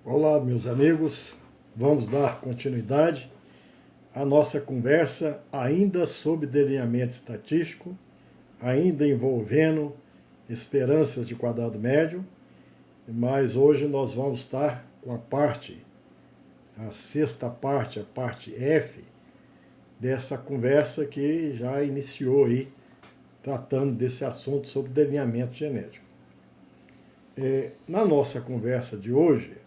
Olá, meus amigos. Vamos dar continuidade à nossa conversa ainda sobre delineamento estatístico, ainda envolvendo esperanças de quadrado médio, mas hoje nós vamos estar com a sexta parte, a parte F, dessa conversa que já iniciou aí, tratando desse assunto sobre delineamento genético. Na nossa conversa de hoje,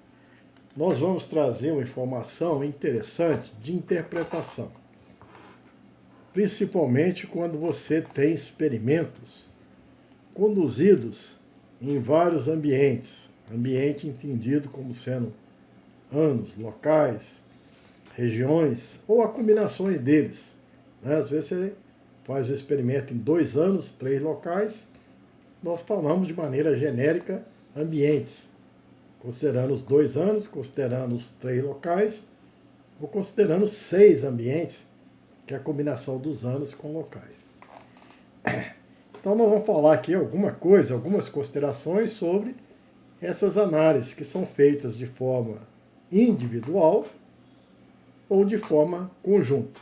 nós vamos trazer uma informação interessante de interpretação, principalmente quando você tem experimentos conduzidos em vários ambientes, ambiente entendido como sendo anos, locais, regiões ou a combinações deles. Às vezes você faz o experimento em 2 anos, 3 locais, nós falamos de maneira genérica ambientes, considerando os 2 anos, considerando os 3 locais, ou considerando 6 ambientes, que é a combinação dos anos com locais. Então nós vamos falar aqui algumas considerações sobre essas análises que são feitas de forma individual ou de forma conjunta.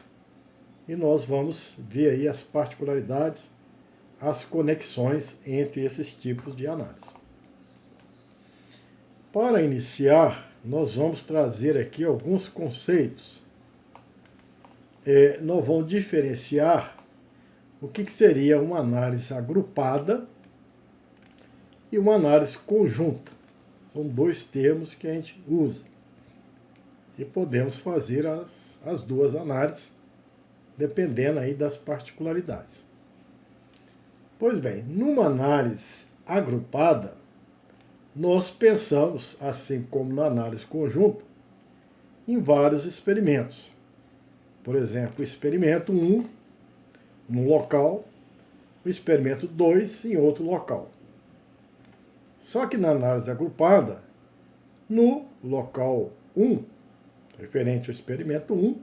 E nós vamos ver aí as particularidades, as conexões entre esses tipos de análise. Para iniciar, nós vamos trazer aqui alguns conceitos. Nós vamos diferenciar o que seria uma análise agrupada e uma análise conjunta. São 2 termos que a gente usa. E podemos fazer as 2 análises, dependendo aí das particularidades. Pois bem, numa análise agrupada, nós pensamos, assim como na análise conjunta, em vários experimentos. Por exemplo, o experimento 1 num local, o experimento 2 em outro local. Só que na análise agrupada, no local 1, referente ao experimento 1,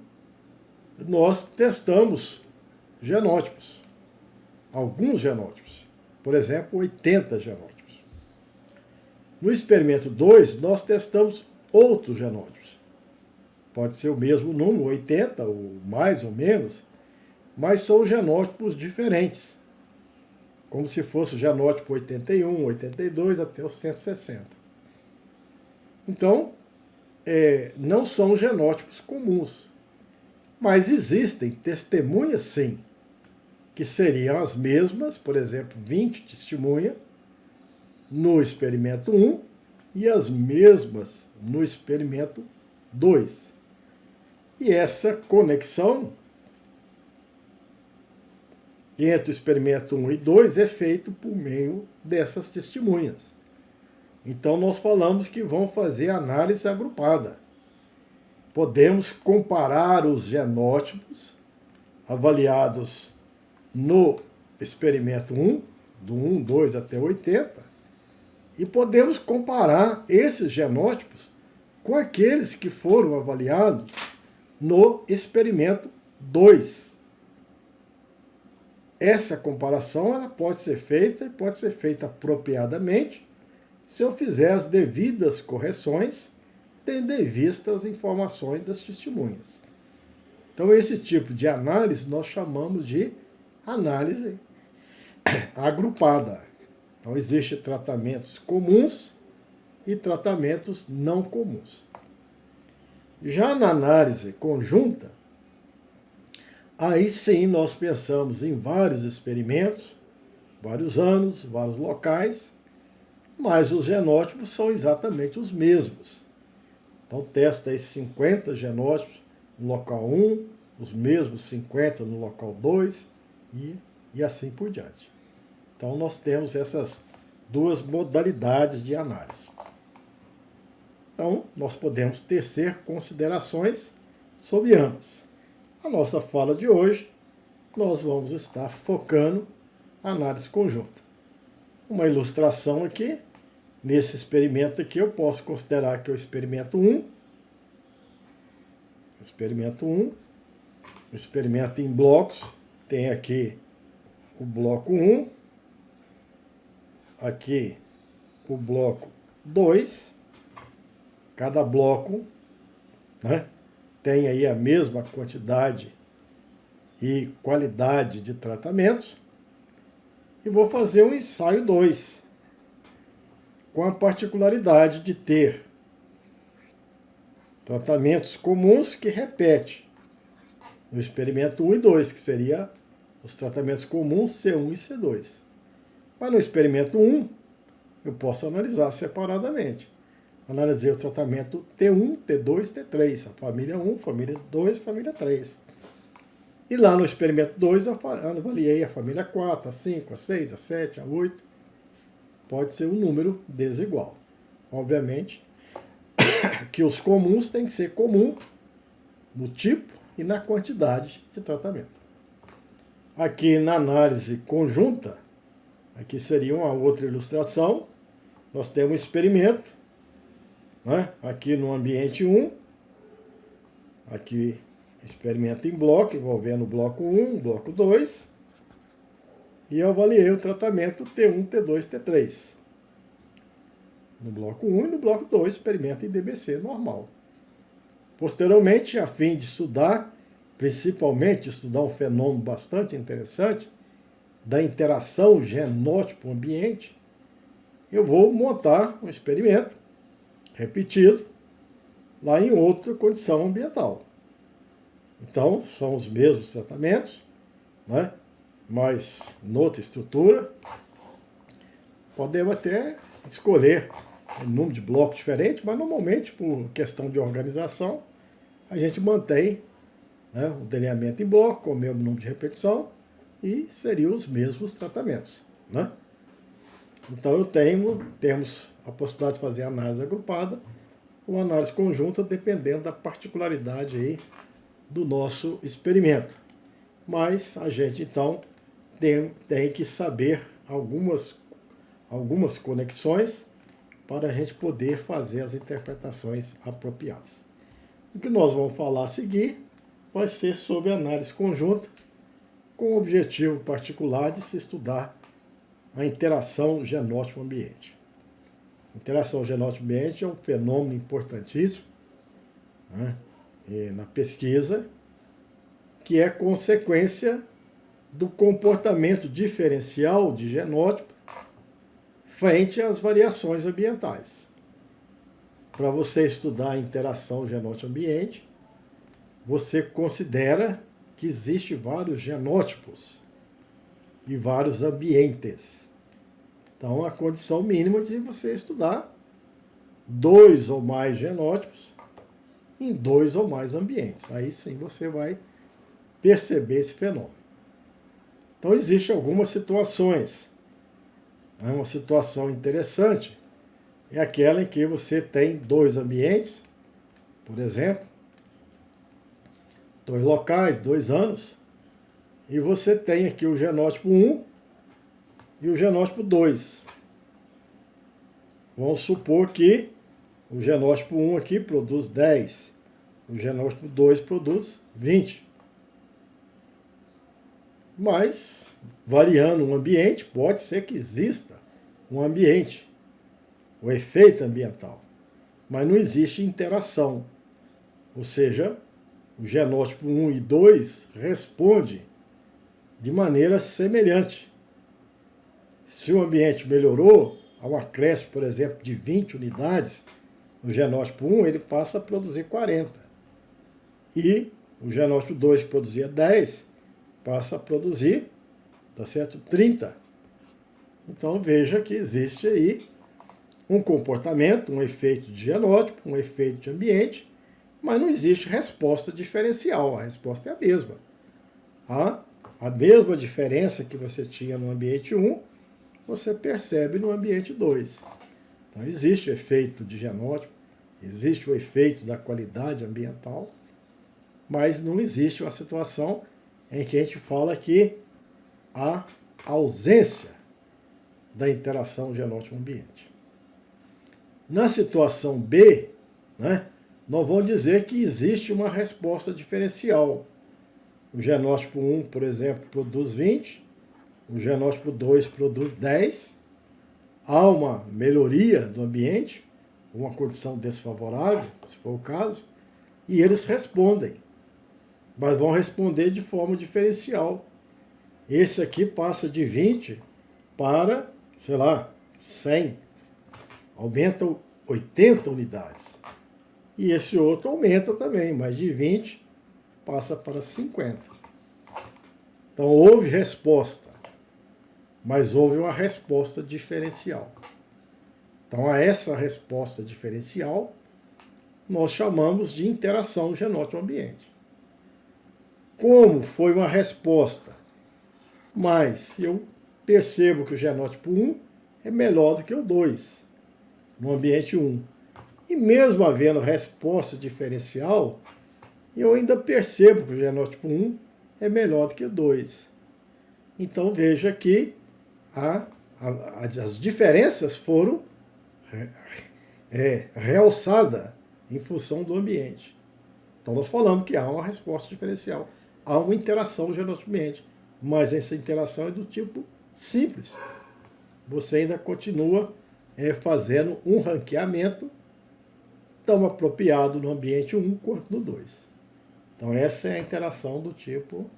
nós testamos genótipos, alguns genótipos, por exemplo, 80 genótipos. No experimento 2, nós testamos outros genótipos. Pode ser o mesmo número, 80, ou mais ou menos, mas são genótipos diferentes. Como se fosse o genótipo 81, 82 até os 160. Então, não são genótipos comuns. Mas existem testemunhas, sim, que seriam as mesmas, por exemplo, 20 testemunhas no experimento 1 e as mesmas no experimento 2. E essa conexão entre o experimento 1 e 2 é feito por meio dessas testemunhas. Então nós falamos que vão fazer análise agrupada. Podemos comparar os genótipos avaliados no experimento 1, do 1, 2 até 80, e podemos comparar esses genótipos com aqueles que foram avaliados no experimento 2. Essa comparação ela pode ser feita e pode ser feita apropriadamente se eu fizer as devidas correções, tendo em vista as informações das testemunhas. Então, esse tipo de análise nós chamamos de análise agrupada. Então, existem tratamentos comuns e tratamentos não comuns. Já na análise conjunta, aí sim nós pensamos em vários experimentos, vários anos, vários locais, mas os genótipos são exatamente os mesmos. Então, testo aí 50 genótipos no local 1, os mesmos 50 no local 2 e assim por diante. Então, nós temos essas 2 modalidades de análise. Então, nós podemos tecer considerações sobre ambas. A nossa fala de hoje, nós vamos estar focando a análise conjunta. Uma ilustração aqui, nesse experimento aqui, eu posso considerar que é o experimento 1, o experimento em blocos, tem aqui o bloco 1, aqui o bloco 2, cada bloco, né, tem aí a mesma quantidade e qualidade de tratamentos. E vou fazer um ensaio 2, com a particularidade de ter tratamentos comuns que repete no experimento 1 e 2, que seria os tratamentos comuns C1 e C2. Mas no experimento 1, eu posso analisar separadamente. Analisei o tratamento T1, T2, T3, a família 1, família 2, família 3. E lá no experimento 2, eu avaliei a família 4, a 5, a 6, a 7, a 8. Pode ser um número desigual. Obviamente que os comuns têm que ser comum no tipo e na quantidade de tratamento. Aqui na análise conjunta, aqui seria uma outra ilustração, nós temos um experimento, né? Aqui no ambiente 1, aqui experimento em bloco, envolvendo o bloco 1, bloco 2, e eu avaliei o tratamento T1, T2, T3. No bloco 1 e no bloco 2, experimento em DBC normal. Posteriormente, a fim de estudar, principalmente estudar um fenômeno bastante interessante, da interação genótipo-ambiente, eu vou montar um experimento repetido lá em outra condição ambiental. Então, são os mesmos tratamentos, né? Mas noutra estrutura. Podemos até escolher um número de blocos diferente, mas normalmente, por questão de organização, a gente mantém, né, o delineamento em bloco, com o mesmo número de repetição, e seriam os mesmos tratamentos, né? Então, temos a possibilidade de fazer análise agrupada ou análise conjunta, dependendo da particularidade aí do nosso experimento. Mas a gente, então, tem que saber algumas conexões para a gente poder fazer as interpretações apropriadas. O que nós vamos falar a seguir vai ser sobre análise conjunta, com o objetivo particular de se estudar a interação genótipo-ambiente. Interação genótipo-ambiente é um fenômeno importantíssimo, né, na pesquisa, que é consequência do comportamento diferencial de genótipo frente às variações ambientais. Para você estudar a interação genótipo-ambiente, você considera que existem vários genótipos e vários ambientes. Então, a condição mínima de você estudar 2 ou mais genótipos em 2 ou mais ambientes. Aí sim você vai perceber esse fenômeno. Então, existem algumas situações. Uma situação interessante é aquela em que você tem 2 ambientes, por exemplo, 2 locais, 2 anos, e você tem aqui o genótipo 1 e o genótipo 2. Vamos supor que o genótipo 1 aqui produz 10, o genótipo 2 produz 20. Mas, variando um ambiente, pode ser que exista um ambiente, o efeito ambiental, mas não existe interação. Ou seja, o genótipo 1 e 2 responde de maneira semelhante. Se o ambiente melhorou, há um acréscimo, por exemplo, de 20 unidades, no genótipo 1 ele passa a produzir 40. E o genótipo 2, que produzia 10, passa a produzir, tá certo, 30. Então veja que existe aí um comportamento, um efeito de genótipo, um efeito de ambiente, mas não existe resposta diferencial, a resposta é a mesma. A mesma diferença que você tinha no ambiente 1, você percebe no ambiente 2. Então existe o efeito de genótipo, existe o efeito da qualidade ambiental, mas não existe uma situação em que a gente fala que há ausência da interação genótipo-ambiente. Na situação B, né, nós vamos dizer que existe uma resposta diferencial. O genótipo 1, por exemplo, produz 20, o genótipo 2 produz 10, há uma melhoria do ambiente, uma condição desfavorável, se for o caso, e eles respondem, mas vão responder de forma diferencial. Esse aqui passa de 20 para, sei lá, 100, aumenta 80 unidades. E esse outro aumenta também, mas de 20 passa para 50. Então houve resposta, mas houve uma resposta diferencial. Então a essa resposta diferencial nós chamamos de interação genótipo-ambiente. Como foi uma resposta, mas eu percebo que o genótipo 1 é melhor do que o 2 no ambiente 1. E mesmo havendo resposta diferencial, eu ainda percebo que o genótipo 1 é melhor do que o 2. Então veja que as diferenças foram realçadas em função do ambiente. Então nós falamos que há uma resposta diferencial, há uma interação genótipo-ambiente, mas essa interação é do tipo simples. Você ainda continua fazendo um ranqueamento tão apropriado no ambiente 1 quanto no 2. Então essa é a interação do tipo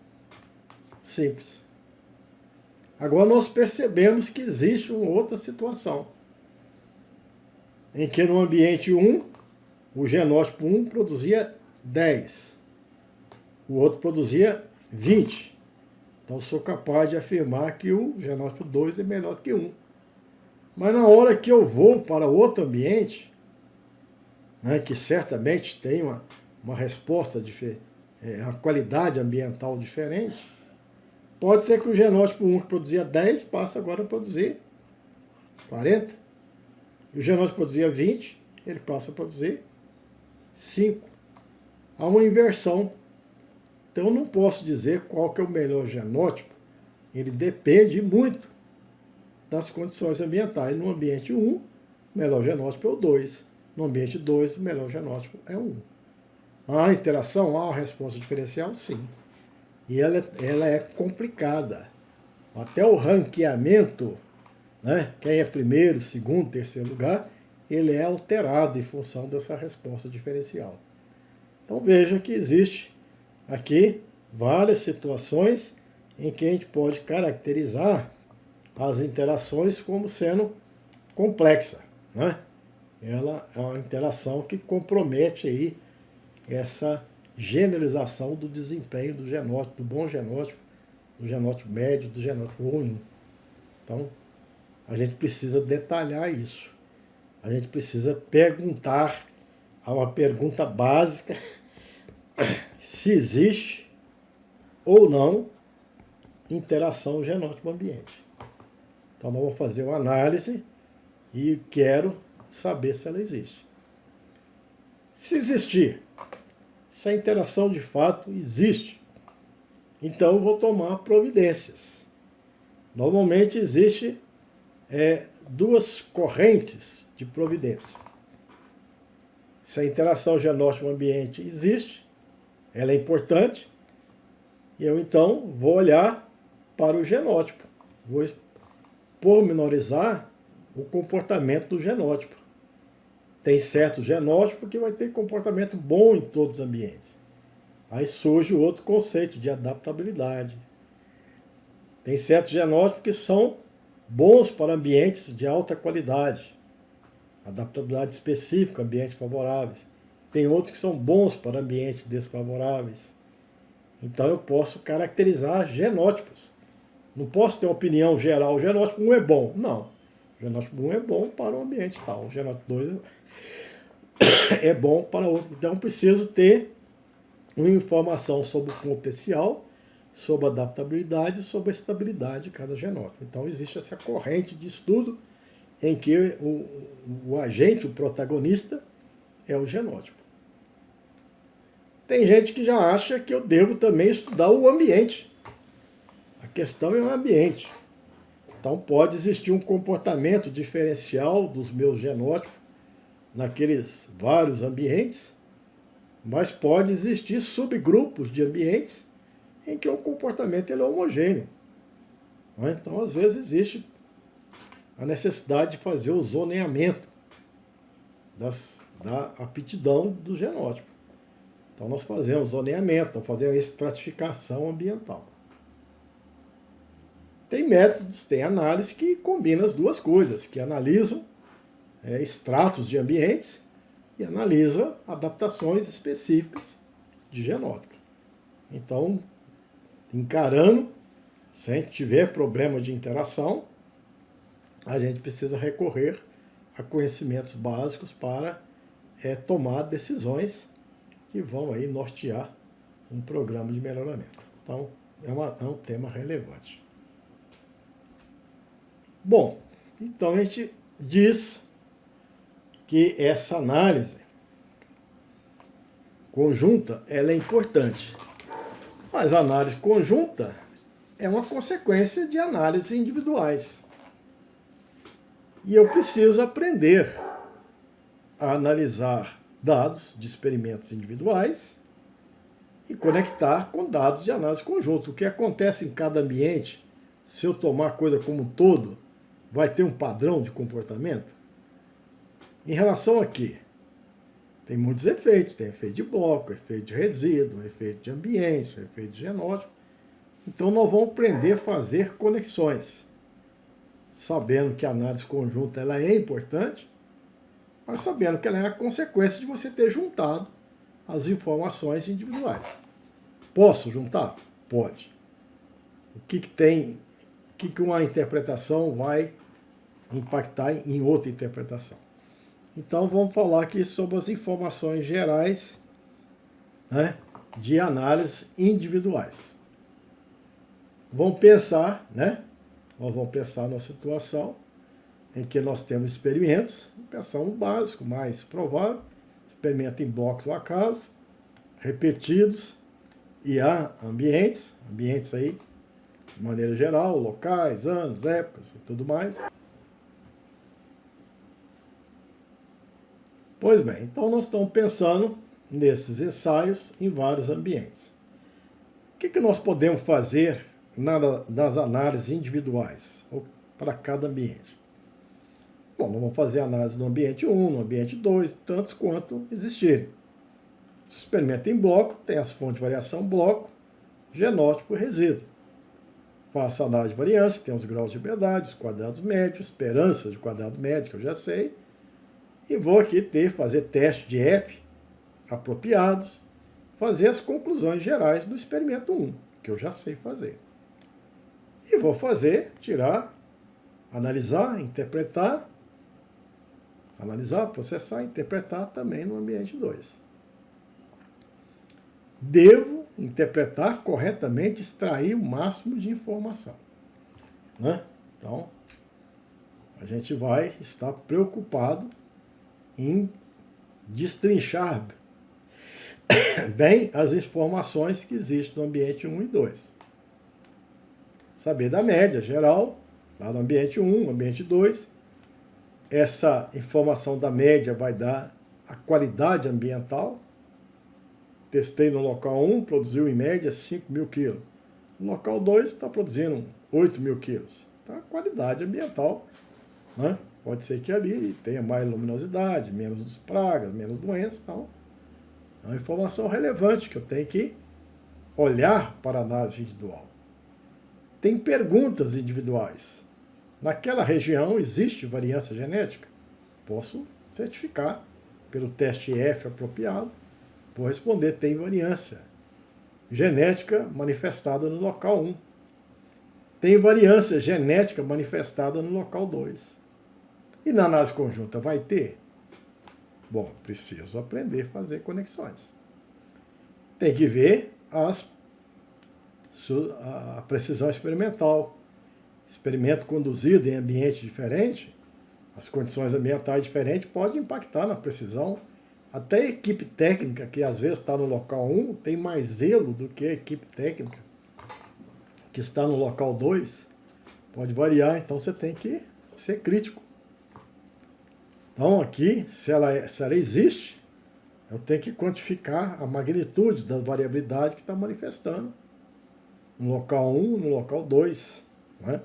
simples. Agora nós percebemos que existe uma outra situação, em que no ambiente 1, o genótipo 1 produzia 10, o outro produzia 20. Então sou capaz de afirmar que o genótipo 2 é melhor que 1. Mas na hora que eu vou para outro ambiente, né, que certamente tem uma resposta diferente, uma qualidade ambiental diferente, pode ser que o genótipo 1 que produzia 10 passe agora a produzir 40. E o genótipo que produzia 20, ele passa a produzir 5. Há uma inversão. Então eu não posso dizer qual que é o melhor genótipo. Ele depende muito das condições ambientais. No ambiente 1, o melhor genótipo é o 2. No ambiente 2, o melhor genótipo é o 1. Há interação? Há uma resposta diferencial? Sim. E ela é complicada. Até o ranqueamento, né, quem é primeiro, segundo, terceiro lugar, ele é alterado em função dessa resposta diferencial. Então veja que existe aqui várias situações em que a gente pode caracterizar as interações como sendo complexa, né? Ela é uma interação que compromete aí essa generalização do desempenho do genótipo, do bom genótipo, do genótipo médio, do genótipo ruim. Então, a gente precisa detalhar isso. A gente precisa perguntar uma pergunta básica se existe ou não interação genótipo-ambiente. Então, nós vamos fazer uma análise e quero saber se ela existe. Se existir, se a interação de fato existe, então eu vou tomar providências. Normalmente existe duas correntes de providência. Se a interação genótipo-ambiente existe, ela é importante, e eu então vou olhar para o genótipo, vou pormenorizar o comportamento do genótipo. Tem certo genótipo que vai ter comportamento bom em todos os ambientes. Aí surge o outro conceito de adaptabilidade. Tem certos genótipos que são bons para ambientes de alta qualidade. Adaptabilidade específica, ambientes favoráveis. Tem outros que são bons para ambientes desfavoráveis. Então eu posso caracterizar genótipos. Não posso ter uma opinião geral, o genótipo 1 é bom. Não. O genótipo 1 é bom para o ambiente tal. O genótipo 2 é bom para outro. Então eu preciso ter uma informação sobre o potencial, sobre a adaptabilidade e sobre a estabilidade de cada genótipo. Então existe essa corrente de estudo em que o agente, o protagonista, é o genótipo. Tem gente que já acha que eu devo também estudar o ambiente. A questão é o ambiente. Então pode existir um comportamento diferencial dos meus genótipos naqueles vários ambientes, mas pode existir subgrupos de ambientes em que o comportamento ele é homogêneo. Então, às vezes, existe a necessidade de fazer o zoneamento. da aptidão do genótipo. Então nós fazemos zoneamento, fazemos estratificação ambiental. Tem métodos, tem análise que combinam as duas coisas, que analisam extratos de ambientes e analisa adaptações específicas de genótipo. Então, encarando, se a gente tiver problema de interação, a gente precisa recorrer a conhecimentos básicos para tomar decisões que vão aí nortear um programa de melhoramento. Então, é um tema relevante. Bom, então a gente diz que essa análise conjunta ela é importante, mas a análise conjunta é uma consequência de análises individuais. E eu preciso aprender a analisar dados de experimentos individuais e conectar com dados de análise conjunta. O que acontece em cada ambiente, se eu tomar a coisa como um todo, vai ter um padrão de comportamento? Em relação a quê? Tem muitos efeitos. Tem efeito de bloco, efeito de resíduo, efeito de ambiente, efeito de genótipo. Então nós vamos aprender a fazer conexões, sabendo que a análise conjunta ela é importante, mas sabendo que ela é a consequência de você ter juntado as informações individuais. Posso juntar? Pode. O que tem, o que uma interpretação vai impactar em outra interpretação? Então vamos falar aqui sobre as informações gerais, né, de análise individuais. Vamos pensar, né? Nós vamos pensar numa situação em que nós temos experimentos, pensar um básico, mais provável, experimento em blocos ao acaso, repetidos, e há ambientes aí, de maneira geral, locais, anos, épocas e tudo mais. Pois bem, então nós estamos pensando nesses ensaios em vários ambientes. O que nós podemos fazer nas análises individuais, ou para cada ambiente? Bom, nós vamos fazer análise no ambiente 1, no ambiente 2, tantos quanto existirem. Se experimenta em bloco, tem as fontes de variação bloco, genótipo e resíduo. Faça análise de variância, tem os graus de liberdade, os quadrados médios, esperança de quadrado médio, que eu já sei. E vou aqui fazer teste de F apropriados, fazer as conclusões gerais do experimento 1, que eu já sei fazer. E vou tirar, analisar, interpretar, processar, interpretar também no ambiente 2. Devo interpretar corretamente, extrair o máximo de informação, né? Então, a gente vai estar preocupado em destrinchar bem as informações que existem no ambiente 1 e 2. Saber da média geral, lá no ambiente 1, ambiente 2. Essa informação da média vai dar a qualidade ambiental. Testei no local 1, produziu em média 5.000 quilos. No local 2 está produzindo 8.000 quilos. Então a qualidade ambiental, né? Pode ser que ali tenha mais luminosidade, menos pragas, menos doenças. Então, é uma informação relevante que eu tenho que olhar para a análise individual. Tem perguntas individuais. Naquela região existe variância genética? Posso certificar pelo teste F apropriado. Vou responder, tem variância genética manifestada no local 1. Tem variância genética manifestada no local 2. E na análise conjunta vai ter? Bom, preciso aprender a fazer conexões. Tem que ver a precisão experimental. Experimento conduzido em ambiente diferente, as condições ambientais diferentes podem impactar na precisão. Até a equipe técnica, que às vezes está no local 1, tem mais zelo do que a equipe técnica que está no local 2. Pode variar, então você tem que ser crítico. Então aqui, se ela existe, eu tenho que quantificar a magnitude da variabilidade que está manifestando no local 1, no local 2. Né?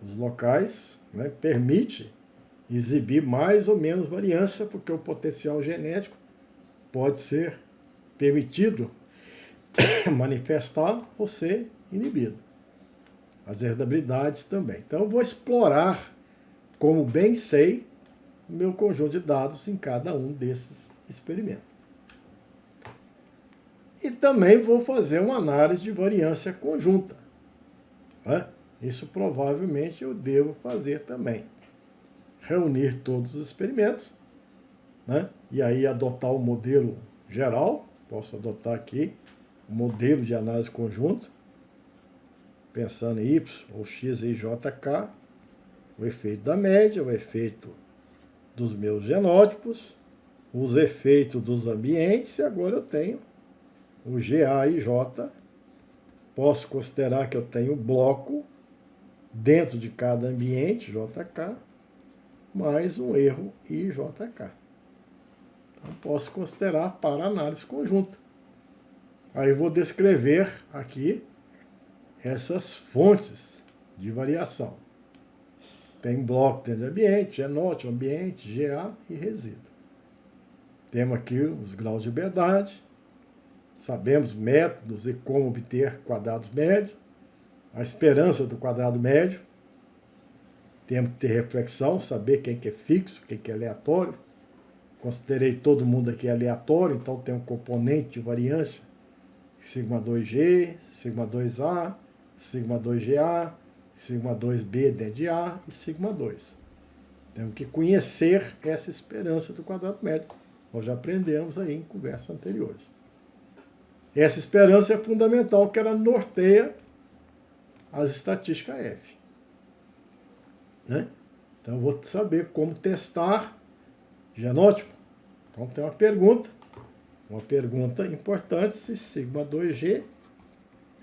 Os locais, né, permite exibir mais ou menos variância, porque o potencial genético pode ser permitido manifestar ou ser inibido. As heredabilidades também. Então eu vou explorar, como bem sei, o meu conjunto de dados em cada um desses experimentos. E também vou fazer uma análise de variância conjunta, né? Isso provavelmente eu devo fazer também. Reunir todos os experimentos, né? E aí adotar o modelo geral. Posso adotar aqui o modelo de análise conjunta, pensando em Y ou X e JK, o efeito da média, o efeito dos meus genótipos, os efeitos dos ambientes, e agora eu tenho o GA e J. Posso considerar que eu tenho bloco dentro de cada ambiente, JK, mais um erro IJK. Então, posso considerar para análise conjunta. Aí eu vou descrever aqui essas fontes de variação. Tem bloco dentro de ambiente, genótipo, ambiente, GA e resíduo. Temos aqui os graus de liberdade, sabemos métodos e como obter quadrados médios, a esperança do quadrado médio. Temos que ter reflexão, saber quem que é fixo, quem que é aleatório. Considerei todo mundo aqui aleatório, então tem um componente de variância, sigma 2G, sigma 2A, sigma 2GA, sigma 2B dentro de A e sigma 2. Temos que conhecer essa esperança do quadrado médio. Nós já aprendemos aí em conversas anteriores. Essa esperança é fundamental, que ela norteia as estatísticas F. Né? Então eu vou saber como testar genótipo. Então tem uma pergunta importante, se sigma 2G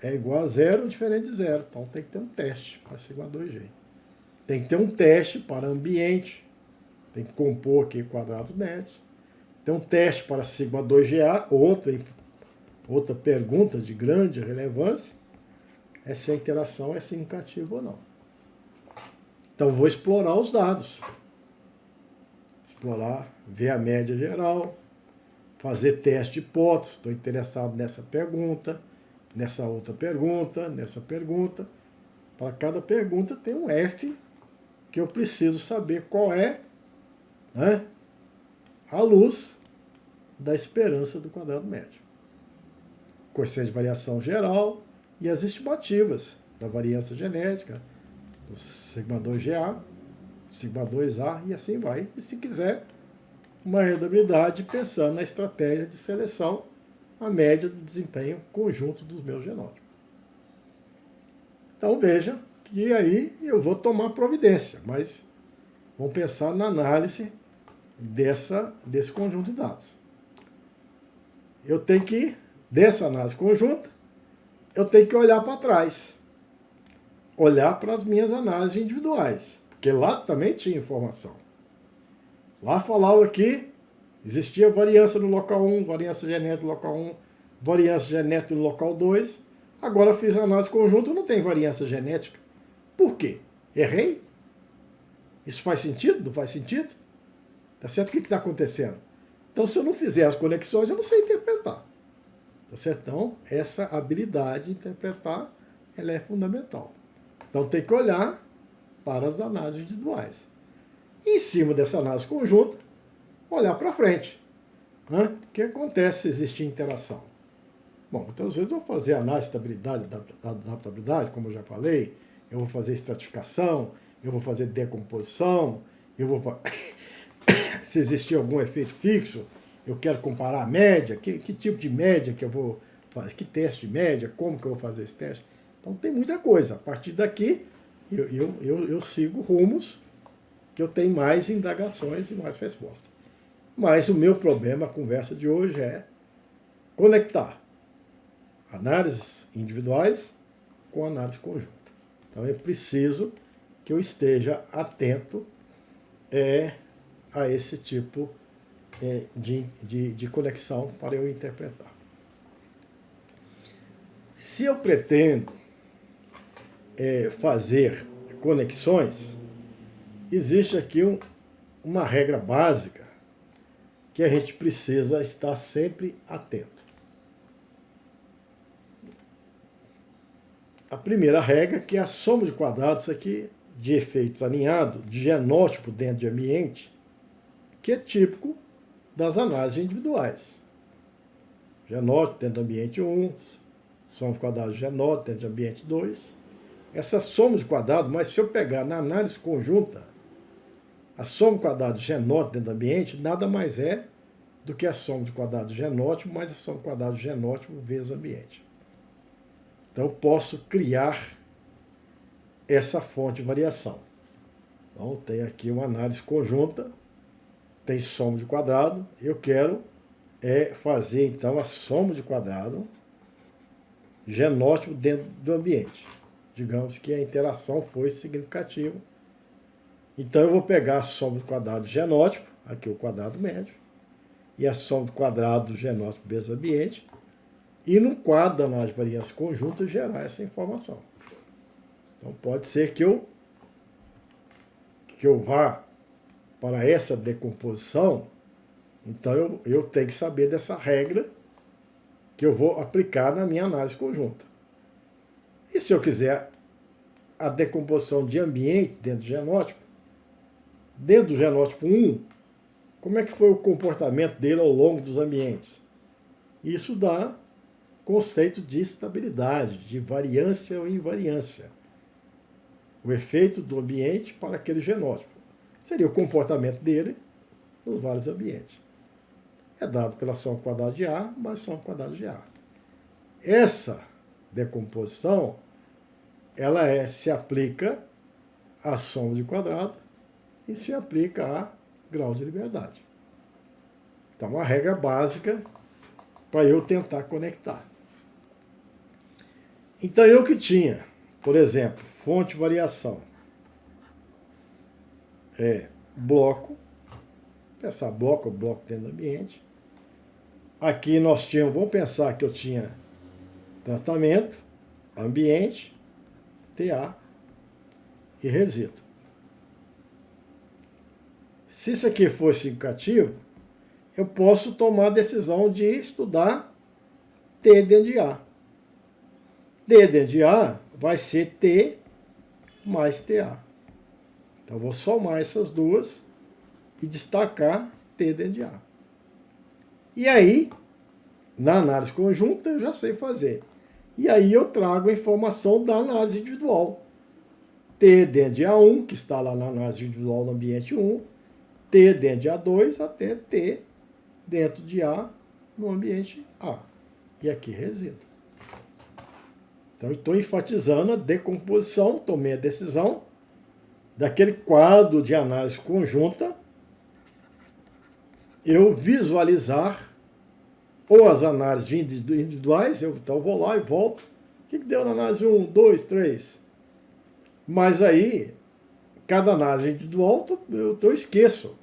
é igual a zero ou diferente de zero. Então tem que ter um teste para sigma 2G. Tem que ter um teste para ambiente, tem que compor aqui quadrados médios. Tem um teste para sigma 2GA, outra pergunta de grande relevância, é se a interação é significativa ou não. Então vou explorar os dados. Explorar, ver a média geral, fazer teste de hipótese, estou interessado nessa pergunta, nessa outra pergunta, nessa pergunta. Para cada pergunta tem um F que eu preciso saber qual é, né, a luz da esperança do quadrado médio. Coeficiente de variação geral e as estimativas da variância genética, do sigma 2GA, sigma 2A e assim vai. E se quiser, uma heredabilidade pensando na estratégia de seleção, a média do desempenho conjunto dos meus genótipos. Então veja que aí eu vou tomar providência, mas vamos pensar na análise desse conjunto de dados. Eu tenho que, dessa análise conjunta, eu tenho que olhar para trás. Olhar para as minhas análises individuais. Porque lá também tinha informação. Lá falava que existia variância no local 1, variância genética no local 1, variância genética no local 2. Agora eu fiz a análise conjunta, não tem variância genética. Por quê? Errei? Isso faz sentido? Não faz sentido? Tá certo? O que está acontecendo? Então, se eu não fizer as conexões, eu não sei interpretar. Tá certo? Então, essa habilidade de interpretar, ela é fundamental. Então, tem que olhar para as análises individuais. E, em cima dessa análise conjunta, olhar para frente. Né? O que acontece se existir interação? Bom, muitas vezes eu vou fazer análise de estabilidade, adaptabilidade, como eu já falei, eu vou fazer estratificação, eu vou fazer decomposição, eu vou se existir algum efeito fixo, eu quero comparar a média, que tipo de média que eu vou fazer, que teste de média, como que eu vou fazer esse teste. Então tem muita coisa. A partir daqui, eu sigo rumos que eu tenho mais indagações e mais respostas. Mas o meu problema, a conversa de hoje é conectar análises individuais com análise conjunta. Então é preciso que eu esteja atento a esse tipo de conexão para eu interpretar. Se eu pretendo fazer conexões, existe aqui uma regra básica que a gente precisa estar sempre atento. A primeira regra, que é a soma de quadrados aqui de efeitos alinhados, de genótipo dentro de ambiente, que é típico das análises individuais. Genótipo dentro do ambiente 1, soma de quadrados de genótipo dentro de ambiente 2. Essa soma de quadrados, mas se eu pegar na análise conjunta, a soma de quadrados de genótipo dentro do ambiente nada mais é do que a soma de quadrados de genótipo mais a soma de quadrados de genótipo vezes ambiente. Então, eu posso criar essa fonte de variação. Então, tem aqui uma análise conjunta, tem soma de quadrado, eu quero fazer, então, a soma de quadrado genótipo dentro do ambiente. Digamos que a interação foi significativa. Então, eu vou pegar a soma de quadrado genótipo, aqui o quadrado médio, e a soma de quadrado genótipo vezes ambiente, e no quadro da análise de variância conjunta gerar essa informação. Então pode ser que eu vá para essa decomposição, então eu tenho que saber dessa regra que eu vou aplicar na minha análise conjunta. E se eu quiser a decomposição de ambiente dentro do genótipo 1, como é que foi o comportamento dele ao longo dos ambientes? Isso dá conceito de estabilidade, de variância ou invariância. O efeito do ambiente para aquele genótipo. Seria o comportamento dele nos vários ambientes. É dado pela soma quadrada de A mais soma quadrada de A. Essa decomposição, ela se aplica à soma de quadrado e se aplica a grau de liberdade. Então, uma regra básica para eu tentar conectar. Então, eu que tinha, por exemplo, fonte de variação, bloco, pensar bloco dentro do ambiente. Aqui nós tínhamos, vamos pensar que eu tinha tratamento, ambiente, TA e resíduo. Se isso aqui for significativo, eu posso tomar a decisão de estudar T dentro de A. T dentro de A vai ser T mais TA. Então, eu vou somar essas duas e destacar T dentro de A. E aí, na análise conjunta, eu já sei fazer. E aí eu trago a informação da análise individual. T dentro de A1, que está lá na análise individual no ambiente 1, T dentro de A2, até T dentro de A no ambiente A. E aqui resíduo. Então, eu estou enfatizando a decomposição, tomei a decisão daquele quadro de análise conjunta, eu visualizar ou as análises individuais, então eu vou lá e volto. O que deu na análise 1, 2, 3? Mas aí, cada análise individual, eu esqueço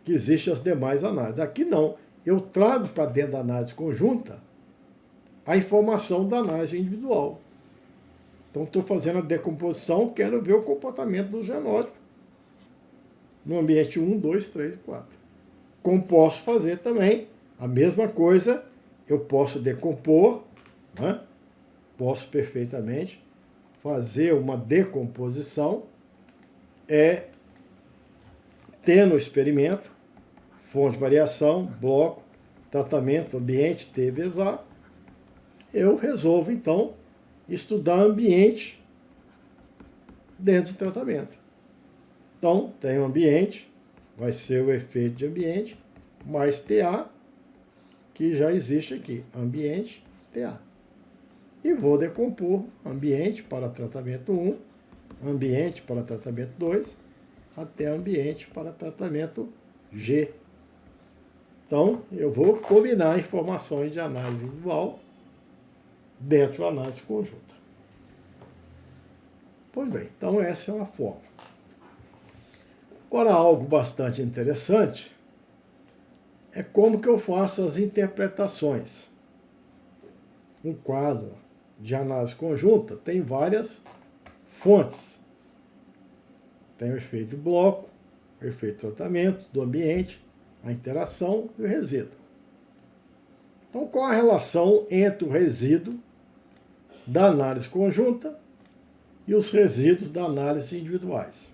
que existem as demais análises. Aqui não, eu trago para dentro da análise conjunta a informação da análise individual. Então, estou fazendo a decomposição, quero ver o comportamento do genótipo no ambiente 1, 2, 3, 4. Como posso fazer também a mesma coisa, eu posso decompor, né? Posso perfeitamente fazer uma decomposição, ter no experimento, fonte de variação, bloco, tratamento, ambiente, T vezes A. Eu resolvo, então, estudar ambiente dentro do tratamento. Então, tem o ambiente, vai ser o efeito de ambiente, mais TA, que já existe aqui, ambiente, TA. E vou decompor ambiente para tratamento 1, ambiente para tratamento 2, até ambiente para tratamento G. Então, eu vou combinar informações de análise individual dentro da análise conjunta. Pois bem, então essa é uma forma. Agora, algo bastante interessante é como que eu faço as interpretações. Um quadro de análise conjunta tem várias fontes. Tem o efeito bloco, o efeito de tratamento do ambiente, a interação e o resíduo. Então, qual a relação entre o resíduo da análise conjunta e os resíduos da análise individuais?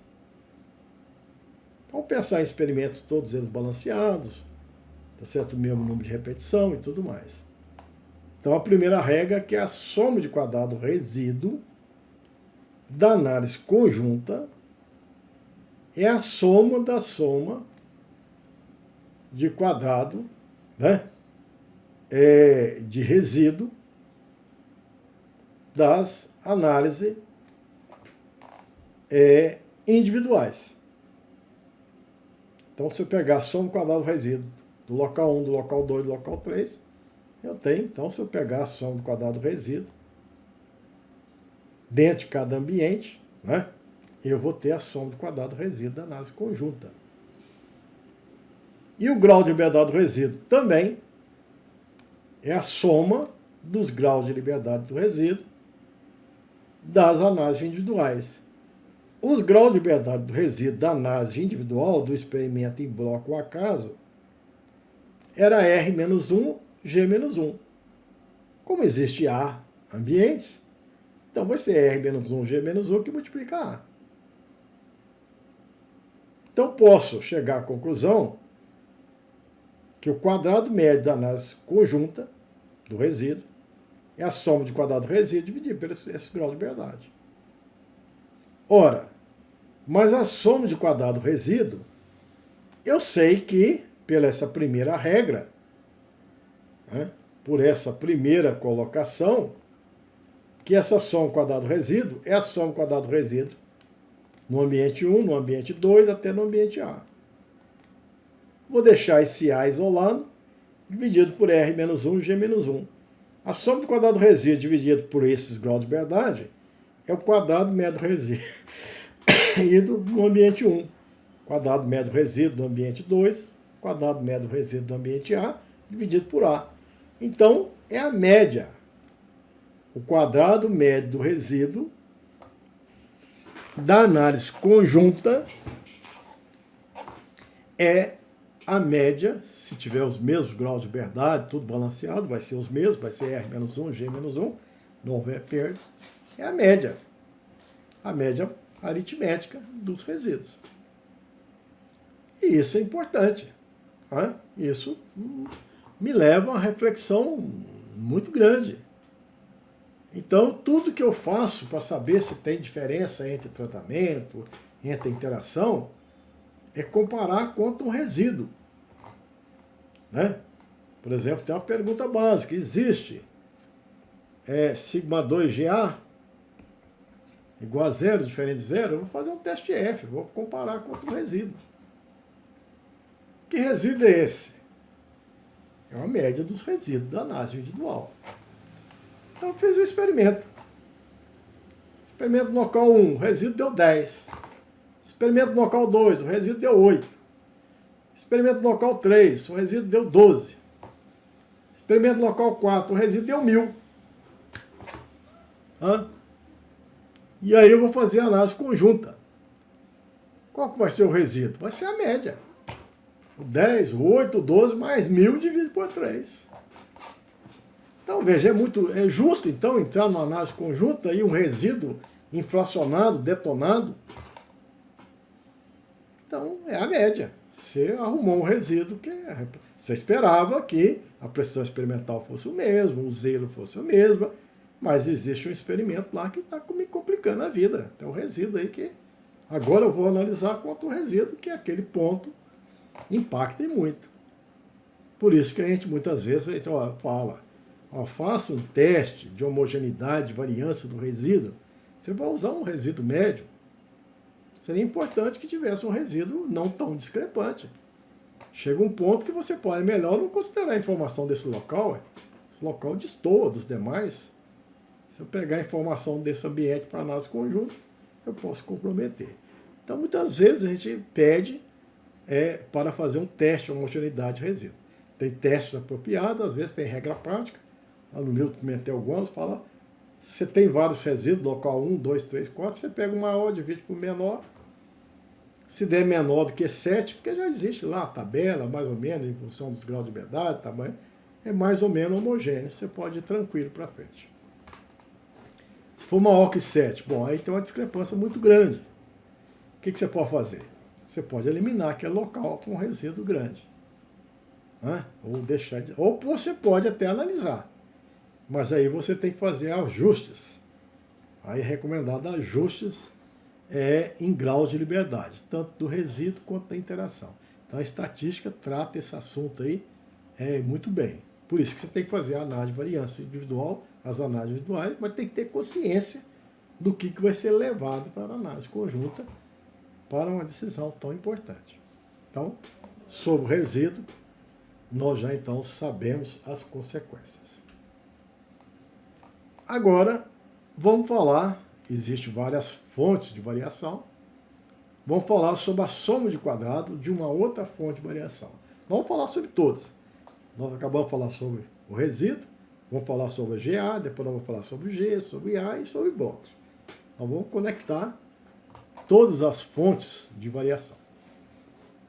Então, pensar em experimentos todos eles balanceados, tá certo? O mesmo número de repetição e tudo mais. Então, a primeira regra é que a soma de quadrado resíduo da análise conjunta é a soma da soma de quadrado, né, de resíduo das análises individuais. Então, se eu pegar a soma do quadrado resíduo do local 1, do local 2, do local 3, eu tenho, então, se eu pegar a soma do quadrado resíduo dentro de cada ambiente, né, eu vou ter a soma do quadrado resíduo da análise conjunta. E o grau de liberdade do resíduo também é a soma dos graus de liberdade do resíduo das análises individuais. Os graus de liberdade do resíduo da análise individual do experimento em bloco ou acaso era R-1, G-1. Como existe A ambientes, então vai ser R-1, G-1 que multiplica A. Então posso chegar à conclusão que o quadrado médio da análise conjunta do resíduo é a soma de quadrado do resíduo dividido por esse grau de liberdade. Ora, mas a soma de quadrado do resíduo, eu sei que, pela essa primeira regra, né, por essa primeira colocação, que essa soma quadrado do resíduo é a soma quadrado do resíduo no ambiente 1, no ambiente 2, até no ambiente A. Vou deixar esse A isolado, dividido por R-1, G-1. A soma do quadrado do resíduo dividido por esses graus de liberdade é o quadrado médio do resíduo no ambiente 1. Quadrado médio do resíduo no ambiente 2, quadrado médio do resíduo no ambiente A, dividido por A. Então, é a média. O quadrado médio do resíduo da análise conjunta é a média, se tiver os mesmos graus de liberdade, tudo balanceado, vai ser os mesmos, vai ser R-1, G-1, não houver perda, é a média aritmética dos resíduos. E isso é importante. Né? Isso me leva a uma reflexão muito grande. Então, tudo que eu faço para saber se tem diferença entre tratamento, entre interação, é comparar quanto um resíduo. Né? Por exemplo, tem uma pergunta básica. Existe sigma 2GA igual a zero, diferente de zero? Eu vou fazer um teste F, vou comparar quanto um resíduo. Que resíduo é esse? É uma média dos resíduos da análise individual. Então, eu fiz um experimento. Experimento no local 1, o resíduo deu 10. Experimento no local 2, o resíduo deu 8. Experimento no local 3, o resíduo deu 12. Experimento no local 4, o resíduo deu 1000. E aí eu vou fazer a análise conjunta. Qual que vai ser o resíduo? Vai ser a média. O 10, o 8, o 12, mais 1000 dividido por 3. Então, veja, é justo, então, entrar numa análise conjunta e um resíduo inflacionado, detonado. Então, é a média. Você arrumou um resíduo que você esperava que a pressão experimental fosse o mesmo, o zelo fosse o mesmo, mas existe um experimento lá que está me complicando a vida. Tem um resíduo aí que agora eu vou analisar quanto o resíduo, que aquele ponto impacta muito. Por isso que a gente muitas vezes fala, faça um teste de homogeneidade, de variância do resíduo. Você vai usar um resíduo médio. Seria importante que tivesse um resíduo não tão discrepante. Chega um ponto que você pode melhor não considerar a informação desse local. Esse local destoa dos demais. Se eu pegar a informação desse ambiente para análise conjunta, eu posso comprometer. Então, muitas vezes a gente pede para fazer um teste de homogeneidade de resíduo. Tem testes apropriados, às vezes tem regra prática. Lá no livro comentei alguns, fala, você tem vários resíduos, local 1, 2, 3, 4, você pega o maior, divide por menor, Se der menor do que 7, porque já existe lá a tabela, mais ou menos, em função dos graus de liberdade, tamanho, é mais ou menos homogêneo, você pode ir tranquilo para frente. Se for maior que 7, bom, aí tem uma discrepância muito grande. O que você pode fazer? Você pode eliminar aquele local com um resíduo grande. Né? Ou você pode até analisar. Mas aí você tem que fazer ajustes. Aí é recomendado ajustes em grau de liberdade, tanto do resíduo quanto da interação. Então a estatística trata esse assunto aí muito bem. Por isso que você tem que fazer a análise de variância individual, as análises individuais, mas tem que ter consciência do que vai ser levado para a análise conjunta para uma decisão tão importante. Então, sobre o resíduo, nós já então sabemos as consequências. Agora, vamos falar, existem várias fontes de variação, vamos falar sobre a soma de quadrado de uma outra fonte de variação. Vamos falar sobre todas. Nós acabamos de falar sobre o resíduo, vamos falar sobre a GA, depois nós vamos falar sobre o G, sobre A e sobre blocos. Nós vamos conectar todas as fontes de variação.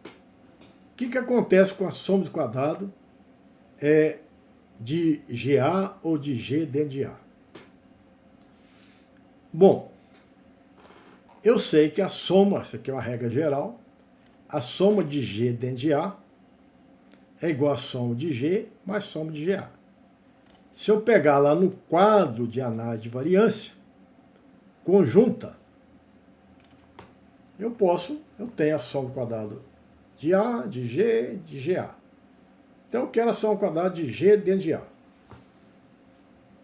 O que acontece com a soma de quadrado de GA ou de G dentro de A? Bom, eu sei que a soma, essa aqui é uma regra geral, a soma de G dentro de A é igual a soma de G mais soma de GA. Se eu pegar lá no quadro de análise de variância conjunta, eu tenho a soma quadrado de A, de G, de GA. Então eu quero a soma quadrada de G dentro de A.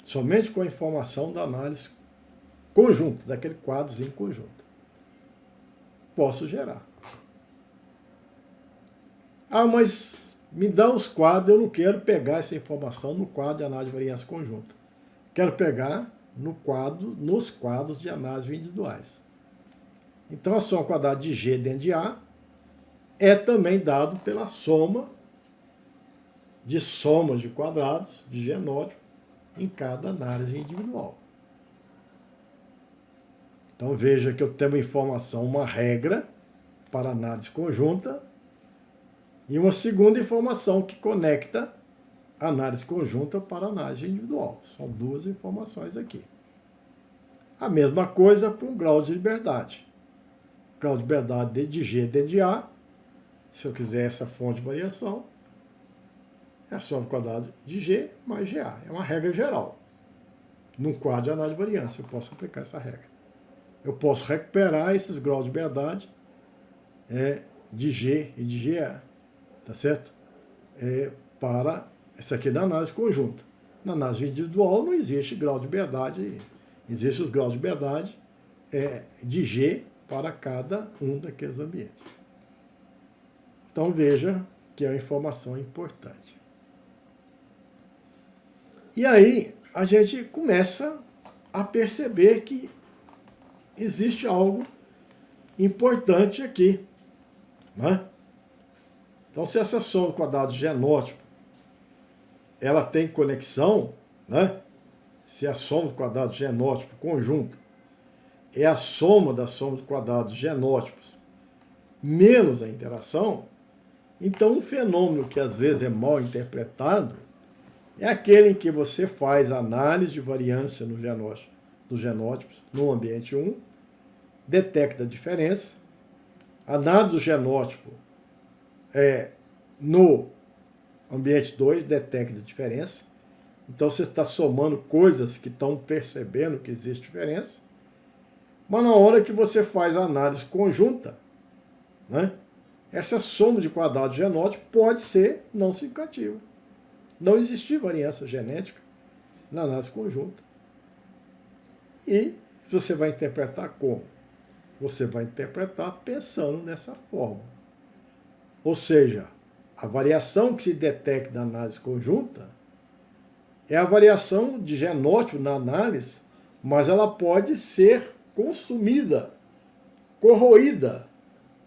Somente com a informação da análise conjunta, daquele quadrozinho conjunto. Posso gerar. Ah, mas me dá os quadros, eu não quero pegar essa informação no quadro de análise de variância conjunta. Quero pegar nos quadros de análise individuais. Então a soma quadrada de G dentro de A é também dado pela soma de somas de quadrados de genótipo em cada análise individual. Então veja que eu tenho uma informação, uma regra para análise conjunta e uma segunda informação que conecta a análise conjunta para a análise individual. São duas informações aqui. A mesma coisa para um grau de liberdade. Grau de liberdade de G dentro de A, se eu quiser essa fonte de variação, é a soma quadrada de G mais GA. É uma regra geral. Num quadro de análise de variância, eu posso aplicar essa regra. Eu posso recuperar esses graus de liberdade de G e de GA, tá certo? Para essa aqui da análise conjunta. Na análise individual não existe grau de liberdade, existem os graus de liberdade de G para cada um daqueles ambientes. Então veja que é uma informação importante. E aí a gente começa a perceber que existe algo importante aqui. Né? Então se essa soma quadrada de genótipo ela tem conexão, né? Se a soma do quadrado de genótipo conjunta é a soma da soma do quadrado de genótipos menos a interação, então um fenômeno que às vezes é mal interpretado é aquele em que você faz análise de variância no genótipo, dos genótipos no ambiente 1, detecta a diferença, análise do genótipo no ambiente 2, detecta a diferença. Então você está somando coisas que estão percebendo que existe diferença, mas na hora que você faz a análise conjunta, né, essa soma de quadrado de genótipo pode ser não significativa. Não existir variância genética na análise conjunta. E você vai interpretar como? Você vai interpretar pensando nessa forma. Ou seja, a variação que se detecta na análise conjunta é a variação de genótipo na análise, mas ela pode ser consumida, corroída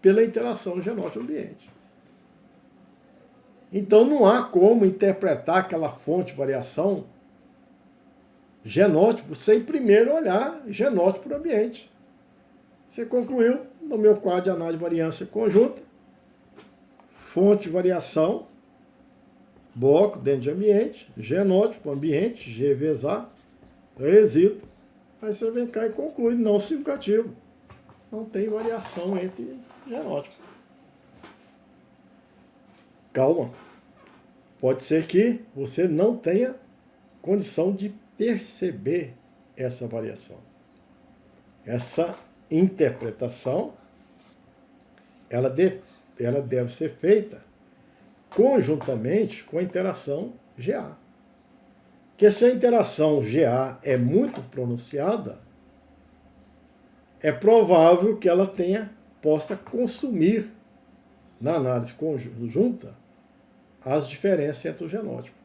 pela interação genótipo-ambiente. Então não há como interpretar aquela fonte de variação genótipo sem primeiro olhar genótipo para o ambiente. Você concluiu, no meu quadro de análise de variância conjunta, fonte de variação, bloco dentro de ambiente, genótipo, ambiente, G vezes A, resíduo. Aí você vem cá e conclui, não significativo. Não tem variação entre genótipo. Calma. Pode ser que você não tenha condição de perceber essa variação. Essa interpretação, ela deve ser feita conjuntamente com a interação GA. Porque se a interação GA é muito pronunciada, é provável que ela possa consumir, na análise conjunta, as diferenças entre o genótipo.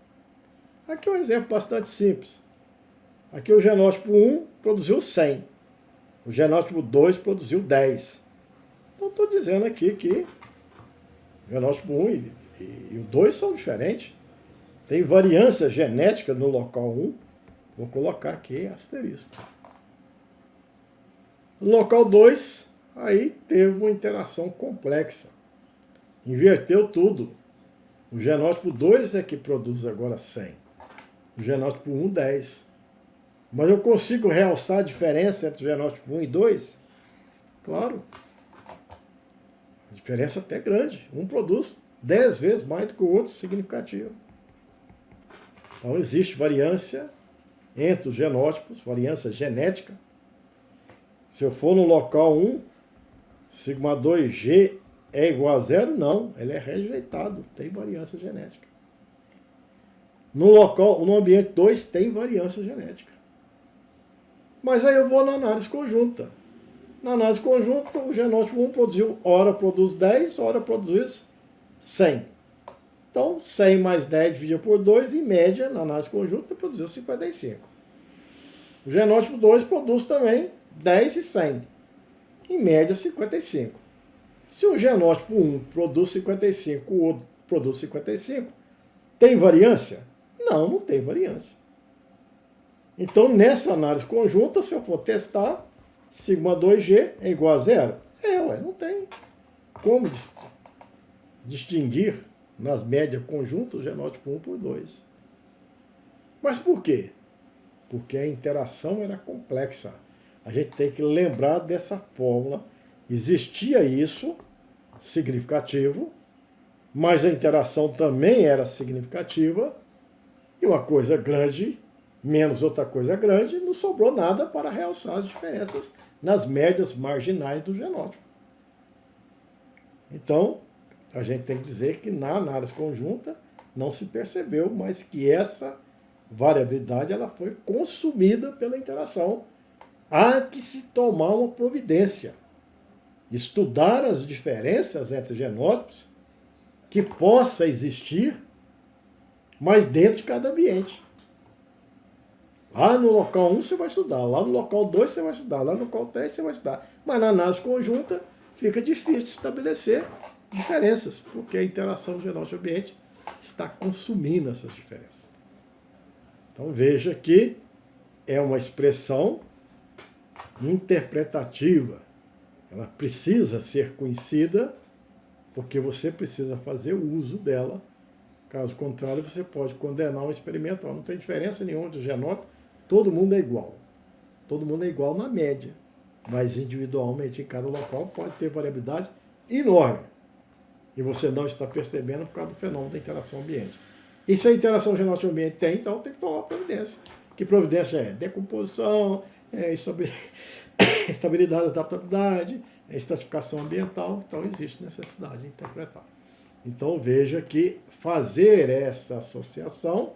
Aqui é um exemplo bastante simples. Aqui o genótipo 1 produziu 100. O genótipo 2 produziu 10. Então estou dizendo aqui que o genótipo 1 e o 2 são diferentes. Tem variância genética no local 1. Vou colocar aqui asterisco. No local 2, aí teve uma interação complexa. Inverteu tudo. O genótipo 2 é que produz agora 100. O genótipo 1, 10. Mas eu consigo realçar a diferença entre o genótipo 1 e 2? Claro. A diferença até grande. Um produz 10 vezes mais do que o outro, significativo. Então existe variância entre os genótipos, variância genética. Se eu for no local 1, sigma 2G é igual a 0? Não, ele é rejeitado, tem variância genética. No ambiente 2 tem variância genética. Mas aí eu vou na análise conjunta. Na análise conjunta, o genótipo 1 produziu, ora produz 10, ora produz 100. Então, 100 mais 10 dividido por 2, em média, na análise conjunta, produziu 55. O genótipo 2 produz também 10 e 100. Em média, 55. Se o genótipo 1 produz 55, o outro produz 55, tem variância? Não, não tem variância. Então, nessa análise conjunta, se eu for testar, sigma 2G é igual a 0? Não tem como distinguir nas médias conjuntas o genótipo 1 por 2. Mas por quê? Porque a interação era complexa. A gente tem que lembrar dessa fórmula. Existia isso, significativo, mas a interação também era significativa, e uma coisa grande, menos outra coisa grande, não sobrou nada para realçar as diferenças nas médias marginais do genótipo. Então, a gente tem que dizer que na análise conjunta não se percebeu, mas que essa variabilidade ela foi consumida pela interação. Há que se tomar uma providência, estudar as diferenças entre genótipos que possa existir, mas dentro de cada ambiente. Lá no local 1 você vai estudar, lá no local 2 você vai estudar, lá no local 3 você vai estudar. Mas na análise conjunta fica difícil de estabelecer diferenças, porque a interação do genótipo-ambiente está consumindo essas diferenças. Então veja que é uma expressão interpretativa. Ela precisa ser conhecida porque você precisa fazer o uso dela. Caso contrário, você pode condenar um experimento. Não tem diferença nenhuma de genótipo, todo mundo é igual. Todo mundo é igual na média, mas individualmente em cada local pode ter variabilidade enorme. E você não está percebendo por causa do fenômeno da interação ambiente. E se a interação genótipo-ambiente tem, então tem que tomar providência. Que providência é? Decomposição, estabilidade, adaptabilidade, estratificação ambiental. Então existe necessidade de interpretar. Então veja que fazer essa associação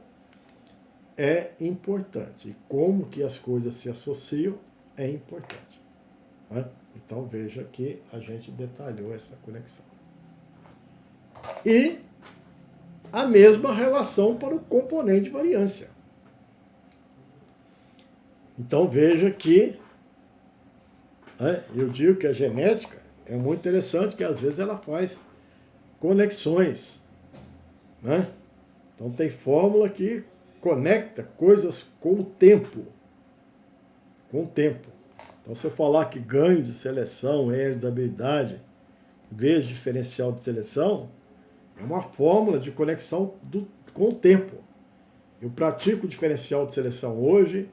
é importante. E como que as coisas se associam é importante. Né? Então veja que a gente detalhou essa conexão. E a mesma relação para o componente de variância. Então veja que eu digo que a genética é muito interessante, que às vezes ela faz conexões. Né? Então tem fórmula que conecta coisas com o tempo. Com o tempo. Então, se eu falar que ganho de seleção é heredabilidade, vezes diferencial de seleção, é uma fórmula de conexão com o tempo. Eu pratico o diferencial de seleção hoje,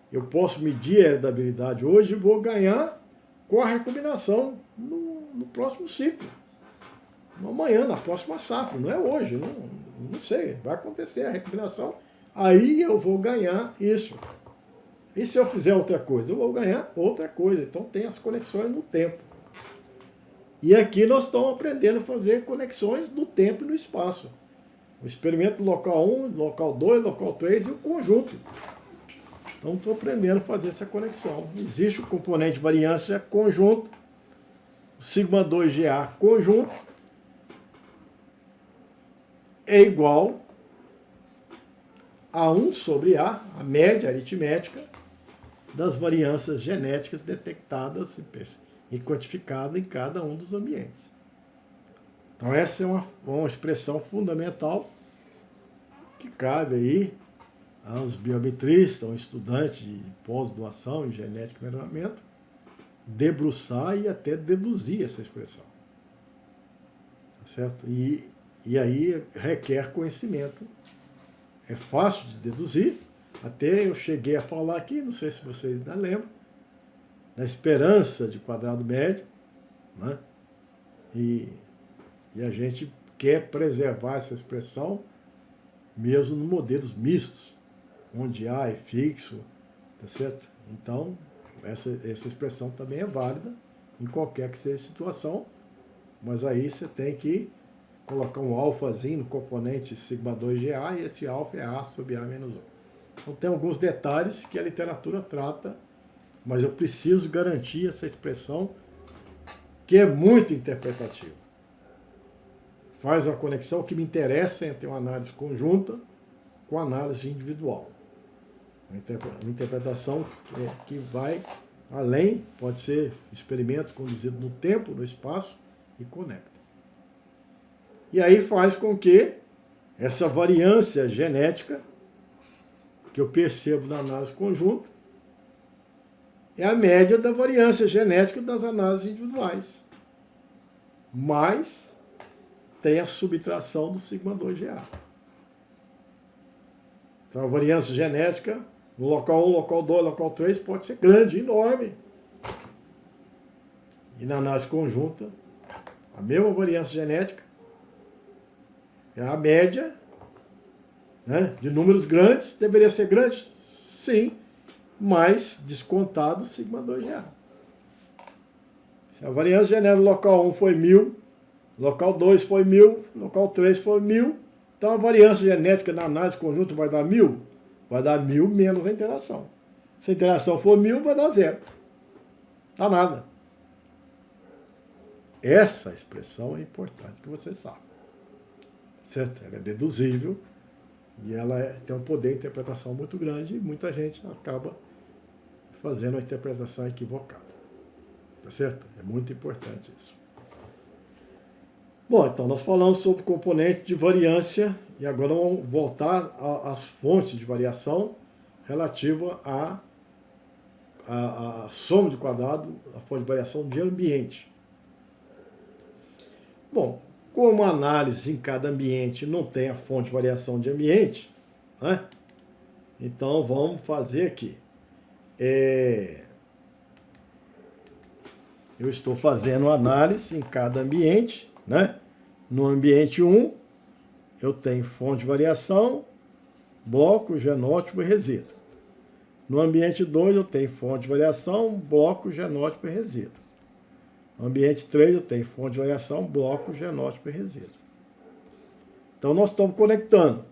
eu posso medir a heredabilidade hoje e vou ganhar com a recombinação no próximo ciclo. Amanhã, na próxima safra, não é hoje, não sei, vai acontecer a recombinação, aí eu vou ganhar isso. E se eu fizer outra coisa? Eu vou ganhar outra coisa. Então tem as conexões no tempo. E aqui nós estamos aprendendo a fazer conexões no tempo e no espaço. O experimento local 1, local 2, local 3 e o conjunto. Então estou aprendendo a fazer essa conexão. Existe o componente variância conjunto, o sigma 2GA conjunto, é igual a 1 sobre A, a média aritmética, das variâncias genéticas detectadas e quantificadas em cada um dos ambientes. Então essa é uma expressão fundamental que cabe aí aos biometristas, aos estudantes de pós-graduação em genética e melhoramento, debruçar e até deduzir essa expressão. Tá certo? E aí requer conhecimento. É fácil de deduzir. Até eu cheguei a falar aqui, não sei se vocês ainda lembram, da esperança de quadrado médio, né? E a gente quer preservar essa expressão mesmo nos modelos mistos, onde A é fixo, tá certo? Então, essa expressão também é válida em qualquer que seja a situação, mas aí você tem que colocar um alfazinho no componente sigma 2GA e esse alfa é A sobre A menos 1. Então tem alguns detalhes que a literatura trata, mas eu preciso garantir essa expressão que é muito interpretativa. Faz uma conexão que me interessa entre uma análise conjunta com a análise individual. Uma interpretação que vai além, pode ser experimentos conduzidos no tempo, no espaço e conecta. E aí faz com que essa variância genética que eu percebo na análise conjunta é a média da variância genética das análises individuais. Mas tem a subtração do sigma 2GA. Então a variância genética no local 1, local 2, local 3 pode ser grande, enorme. E na análise conjunta, a mesma variância genética é a média, né, de números grandes. Deveria ser grande? Sim, mas descontado sigma 2GA. Se a variância genética no local 1 foi 1000, local 2 foi 1000, local 3 foi 1000, então a variância genética na análise conjunta vai dar 1000? Vai dar 1000 menos a interação. Se a interação for 1000, vai dar 0. Dá nada. Essa expressão é importante que você saiba. Certo? Ela é deduzível e ela tem um poder de interpretação muito grande e muita gente acaba fazendo uma interpretação equivocada. Tá certo? É muito importante isso. Bom, então nós falamos sobre o componente de variância e agora vamos voltar às fontes de variação relativa à soma de quadrado, a fonte de variação de ambiente. Bom, como a análise em cada ambiente não tem a fonte de variação de ambiente, né? Então vamos fazer aqui. Eu estou fazendo análise em cada ambiente, né? No ambiente 1, eu tenho fonte de variação, bloco, genótipo e resíduo. No ambiente 2, eu tenho fonte de variação, bloco, genótipo e resíduo. No ambiente 3, eu tenho fonte de variação, bloco, genótipo e resíduo. Então, nós estamos conectando,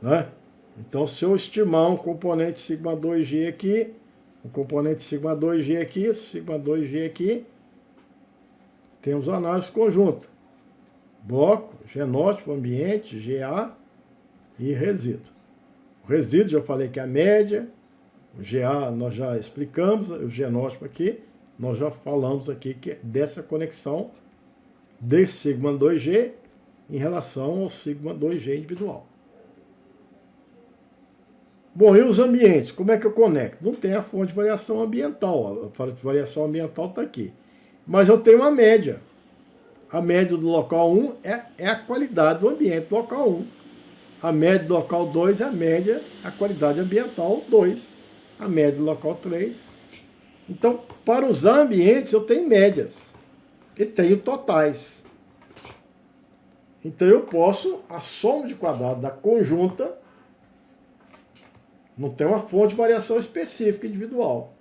né? Então, se eu estimar um componente sigma 2G aqui, um componente sigma 2G aqui, sigma 2G aqui, temos análise conjunta. Bloco, genótipo, ambiente, GA e resíduo. O resíduo, já falei que é a média, o GA nós já explicamos, o genótipo aqui, nós já falamos aqui que é dessa conexão de sigma 2G em relação ao sigma 2G individual. Bom, e os ambientes? Como é que eu conecto? Não tem a fonte de variação ambiental. A fonte de variação ambiental está aqui. Mas eu tenho uma média. A média do local 1 é a qualidade do ambiente do local 1. A média do local 2 é a média, a qualidade ambiental 2. A média do local 3. Então, para os ambientes, eu tenho médias. E tenho totais. Então, eu posso, a soma de quadrado da conjunta, não tem uma fonte de variação específica individual.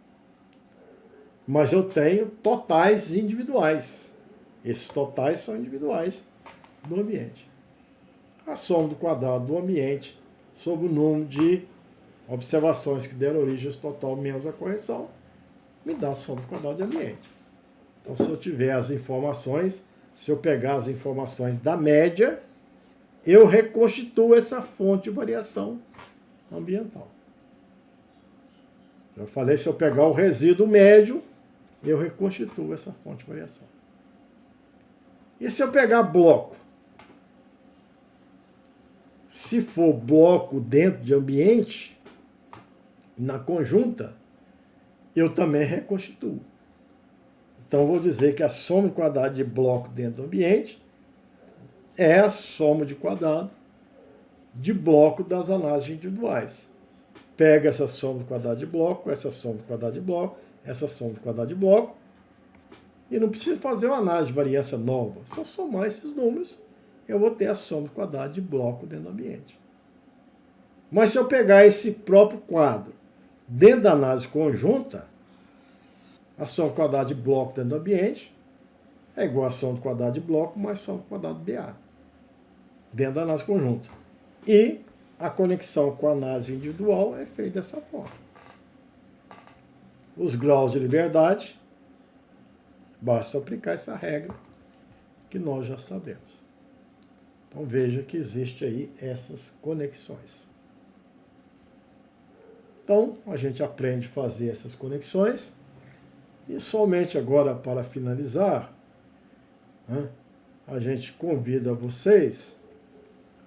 Mas eu tenho totais individuais. Esses totais são individuais do ambiente. A soma do quadrado do ambiente sobre o número de observações que deram origem a esse total menos a correção me dá a soma do quadrado do ambiente. Então, se eu tiver as informações, se eu pegar as informações da média, eu reconstituo essa fonte de variação ambiental. Já falei, se eu pegar o resíduo médio, eu reconstituo essa fonte de variação. E se eu pegar bloco? Se for bloco dentro de ambiente, na conjunta, eu também reconstituo. Então, eu vou dizer que a soma de quadrado de bloco dentro do ambiente é a soma de quadrado de bloco das análises individuais. Pega essa soma de quadrado de bloco, essa soma de quadrado de bloco, essa soma de quadrado de bloco, e não preciso fazer uma análise de variância nova. Só somar esses números, eu vou ter a soma de quadrado de bloco dentro do ambiente. Mas se eu pegar esse próprio quadro dentro da análise conjunta, a soma de quadrado de bloco dentro do ambiente é igual a soma de quadrado de bloco mais soma de quadrado de BA, dentro da análise conjunta. E a conexão com a análise individual é feita dessa forma. Os graus de liberdade, basta aplicar essa regra que nós já sabemos. Então veja que existe aí essas conexões. Então a gente aprende a fazer essas conexões e somente agora para finalizar, né, a gente convida vocês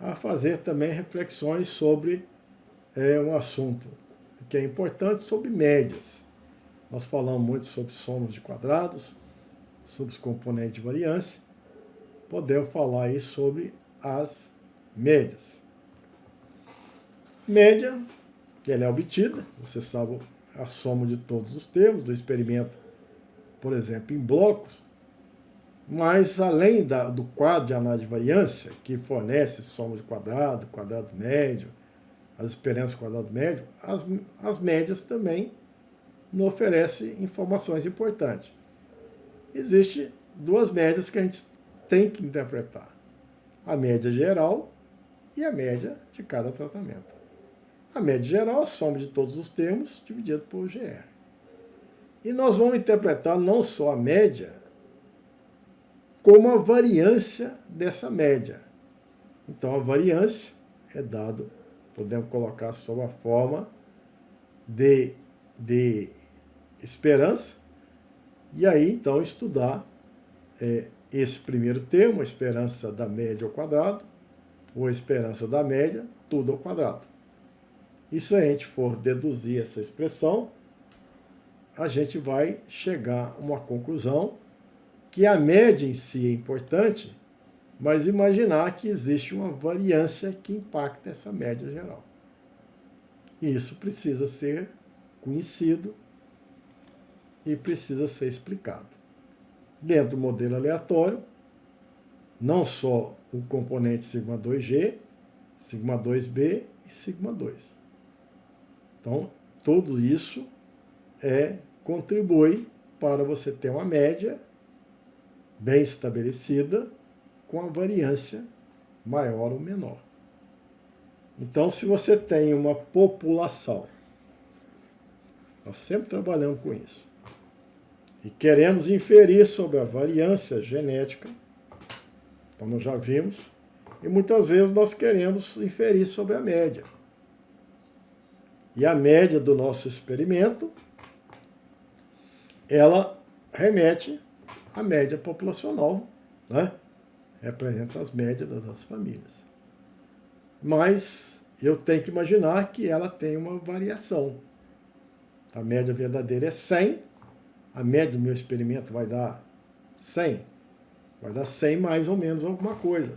a fazer também reflexões sobre um assunto que é importante, sobre médias. Nós falamos muito sobre somas de quadrados, sobre os componentes de variância. Podemos falar aí sobre as médias. Média, ela é obtida, você sabe a soma de todos os termos do experimento, por exemplo, em blocos. Mas, além do quadro de análise de variância, que fornece soma de quadrado, quadrado médio, as experiências do quadrado médio, as médias também nos oferecem informações importantes. Existem duas médias que a gente tem que interpretar. A média geral e a média de cada tratamento. A média geral é a soma de todos os termos dividido por GR. E nós vamos interpretar não só a média, como a variância dessa média. Então, a variância é dado, podemos colocar sob a forma de esperança, e aí, então, estudar esse primeiro termo, a esperança da média ao quadrado, ou a esperança da média, tudo ao quadrado. E se a gente for deduzir essa expressão, a gente vai chegar a uma conclusão que a média em si é importante, mas imaginar que existe uma variância que impacta essa média geral. E isso precisa ser conhecido e precisa ser explicado. Dentro do modelo aleatório, não só o componente σ2g, σ2b e σ2. Então, tudo isso contribui para você ter uma média bem estabelecida, com a variância maior ou menor. Então, se você tem uma população, nós sempre trabalhamos com isso, e queremos inferir sobre a variância genética, então nós já vimos, e muitas vezes nós queremos inferir sobre a média. E a média do nosso experimento, ela remete à média populacional, né? Representa as médias das famílias. Mas eu tenho que imaginar que ela tem uma variação. A média verdadeira é 100, a média do meu experimento vai dar 100. Vai dar 100 mais ou menos alguma coisa.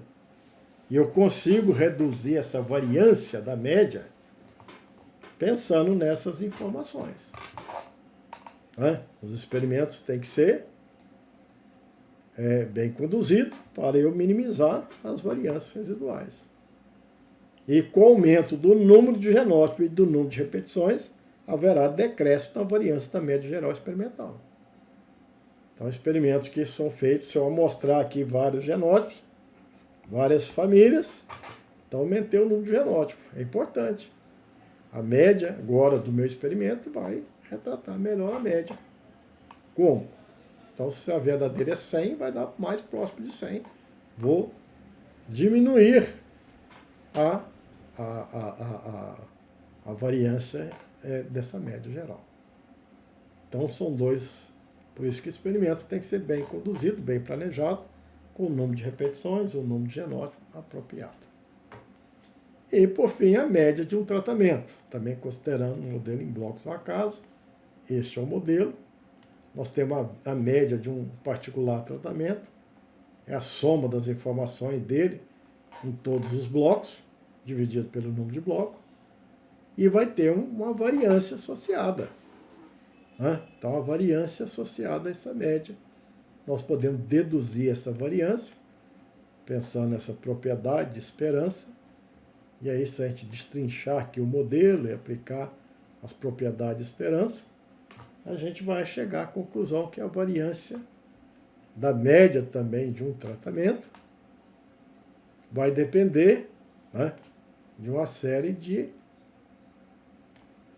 E eu consigo reduzir essa variância da média pensando nessas informações. Os experimentos têm que ser bem conduzidos para eu minimizar as variâncias residuais. E com o aumento do número de genótipos e do número de repetições, haverá decréscimo na variância da média geral experimental. Então, experimentos que são feitos, se eu mostrar aqui vários genótipos, várias famílias, então aumentei o número de genótipos. É importante. A média agora do meu experimento vai retratar melhor a média. Como? Então, se a verdadeira é 100, vai dar mais próximo de 100. Vou diminuir a variância dessa média geral. Então, são dois. Por isso que o experimento tem que ser bem conduzido, bem planejado, com o número de repetições, o número de genótipos apropriado. E, por fim, a média de um tratamento, também considerando um modelo em blocos ao acaso. Este é o modelo. Nós temos a média de um particular tratamento, é a soma das informações dele em todos os blocos, dividido pelo número de blocos, e vai ter uma variância associada. Então, a variância associada a essa média, nós podemos deduzir essa variância, pensando nessa propriedade de esperança, e aí, se a gente destrinchar aqui o modelo e aplicar as propriedades de esperança, a gente vai chegar à conclusão que a variância da média também de um tratamento vai depender de uma série de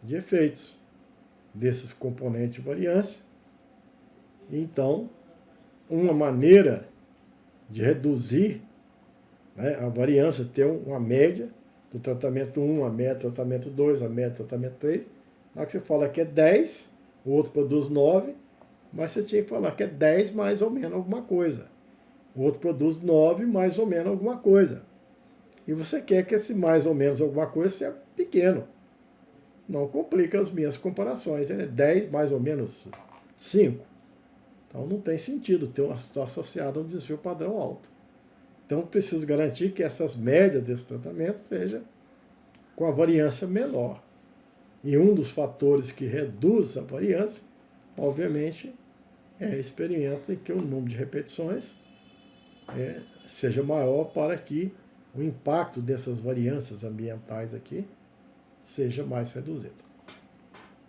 efeitos desses componentes de variância. Então, uma maneira de reduzir a variância, ter uma média do tratamento 1, a média do tratamento 2, a média do tratamento 3. Na hora que você fala que é 10, o outro produz 9, mas você tinha que falar que é 10 mais ou menos alguma coisa. O outro produz 9 mais ou menos alguma coisa. E você quer que esse mais ou menos alguma coisa seja pequeno. Não complica as minhas comparações. Ele é 10 mais ou menos 5. Então não tem sentido ter uma situação associada a um desvio padrão alto. Então preciso garantir que essas médias desse tratamento seja com a variância menor. E um dos fatores que reduz a variância, obviamente, é experimento em que o número de repetições seja maior para que o impacto dessas variâncias ambientais aqui seja mais reduzido.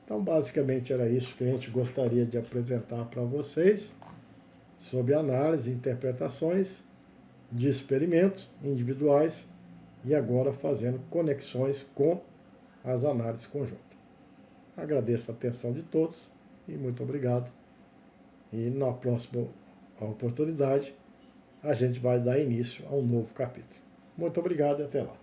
Então, basicamente, era isso que a gente gostaria de apresentar para vocês sobre análise e interpretações de experimentos individuais e agora fazendo conexões com as análises conjuntas. Agradeço a atenção de todos e muito obrigado. E na próxima oportunidade a gente vai dar início a um novo capítulo. Muito obrigado e até lá.